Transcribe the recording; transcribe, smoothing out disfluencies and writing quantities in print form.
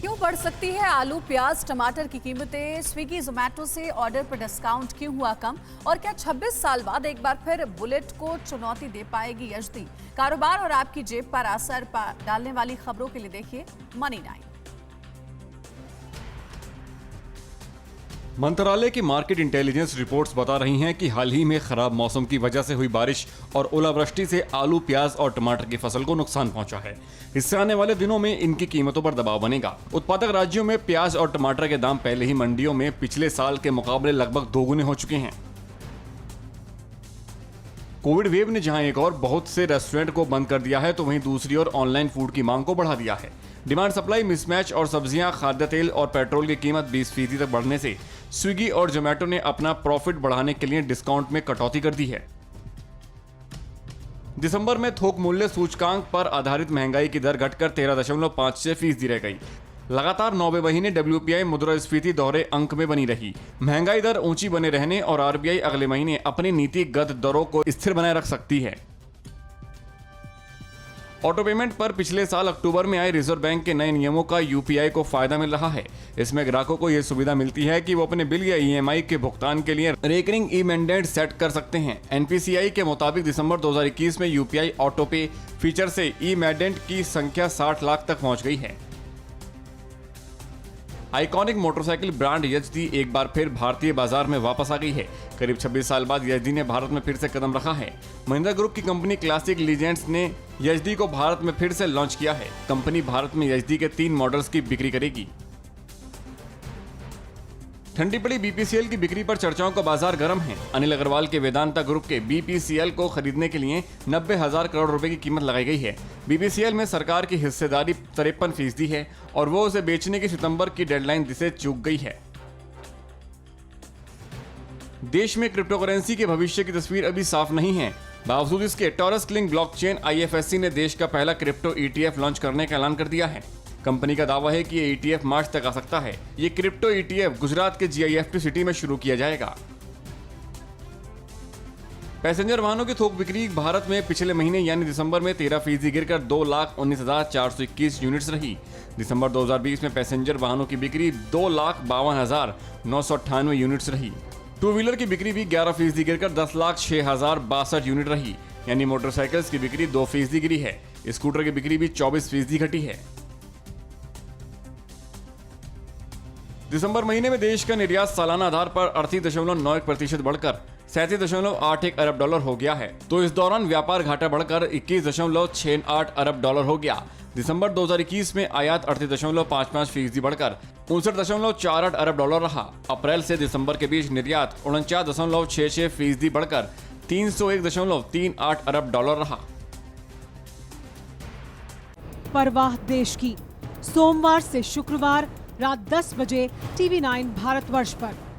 क्यों बढ़ सकती है आलू, प्याज, टमाटर की कीमतें? स्विगी, जोमेटो से ऑर्डर पर डिस्काउंट क्यों हुआ कम? और क्या 26 साल बाद एक बार फिर बुलेट को चुनौती दे पाएगी यजदी? कारोबार और आपकी जेब पर असर डालने वाली खबरों के लिए देखिए मनी 9। मंत्रालय की मार्केट इंटेलिजेंस रिपोर्ट्स बता रही हैं कि हाल ही में खराब मौसम की वजह से हुई बारिश और ओलावृष्टि से आलू, प्याज और टमाटर की फसल को नुकसान पहुंचा है। इससे आने वाले दिनों में इनकी कीमतों पर दबाव बनेगा। उत्पादक राज्यों में प्याज और टमाटर के दाम पहले ही मंडियों में पिछले साल के मुकाबले लगभग दोगुने हो चुके हैं। कोविड वेव ने जहां एक और बहुत से रेस्टोरेंट को बंद कर दिया है, तो वहीं दूसरी ओर ऑनलाइन फूड की मांग को बढ़ा दिया है। डिमांड सप्लाई मिसमैच और सब्जियां, खाद्य तेल और पेट्रोल की कीमत 20% तक बढ़ने से स्विगी और जोमेटो ने अपना प्रॉफिट बढ़ाने के लिए डिस्काउंट में कटौती कर दी है। दिसंबर में थोक मूल्य सूचकांक पर आधारित महंगाई की दर घटकर 13.56% रह गई। लगातार 9वें महीने WPI मुद्रास्फीति दोहरे अंक में बनी रही। महंगाई दर ऊंची बने रहने और RBI अगले महीने अपनी नीतिगत दरों को स्थिर बनाए रख सकती है। ऑटो पेमेंट पर पिछले साल अक्टूबर में आए रिजर्व बैंक के नए नियमों का UPI को फायदा मिल रहा है। इसमें ग्राहकों को यह सुविधा मिलती है कि वो अपने बिल या EMI के भुगतान के लिए रेकरिंग ई-मैंडेट सेट कर सकते हैं। NPCI के मुताबिक दिसंबर 2021 में UPI ऑटो पे फीचर से ई-मैंडेट की संख्या 60 लाख तक पहुंच गई है। आइकॉनिक मोटरसाइकिल ब्रांड यजदी एक बार फिर भारतीय बाजार में वापस आ गई है। करीब 26 साल बाद यजदी ने भारत में फिर से कदम रखा है। महिंद्रा ग्रुप की कंपनी क्लासिक लीजेंड्स ने यजदी को भारत में फिर से लॉन्च किया है। कंपनी भारत में यजदी के 3 मॉडल्स की बिक्री करेगी। ठंडी पड़ी BPCL की बिक्री पर चर्चाओं का बाजार गर्म है। अनिल अग्रवाल के वेदांता ग्रुप के BPCL को खरीदने के लिए 90,000 करोड़ रुपए की कीमत लगाई गई है। BPCL में सरकार की हिस्सेदारी 53% है और वो उसे बेचने की सितंबर की डेडलाइन से चूक गई है। देश में क्रिप्टो करेंसी के भविष्य की तस्वीर अभी साफ नहीं है। बावजूद इसके टॉरस क्लिंग ब्लॉकचेन IFSC ने देश का पहला क्रिप्टो ETF लॉन्च करने का ऐलान कर दिया है। कंपनी का दावा है कि ये ETF मार्च तक आ सकता है। ये क्रिप्टो ETF गुजरात के GIFT सिटी में शुरू किया जाएगा। पैसेंजर वाहनों की थोक बिक्री भारत में पिछले महीने यानी दिसंबर में 13% गिरकर 2,19,421 यूनिट्स रही। दिसंबर 2020 में पैसेंजर वाहनों की बिक्री 2,52,998 यूनिट्स रही। टू व्हीलर की बिक्री भी 11% गिरकर 10,06,062 यूनिट रही। यानी मोटरसाइकिल्स की बिक्री 2% गिरी है। स्कूटर की बिक्री भी 24% घटी है। दिसंबर महीने में देश का निर्यात सालाना आधार पर 38.91% बढ़कर 37.81 अरब डॉलर हो गया है। तो इस दौरान व्यापार घाटा बढ़कर 21.68 अरब डॉलर हो गया। दिसंबर 2021 में आयात 38.55% बढ़कर 59.48 अरब डॉलर रहा। अप्रैल से दिसंबर के बीच निर्यात 49.66% बढ़कर 301.38 अरब डॉलर रहा। परवाह देश की, सोमवार से शुक्रवार रात 10 बजे TV9 भारतवर्ष पर।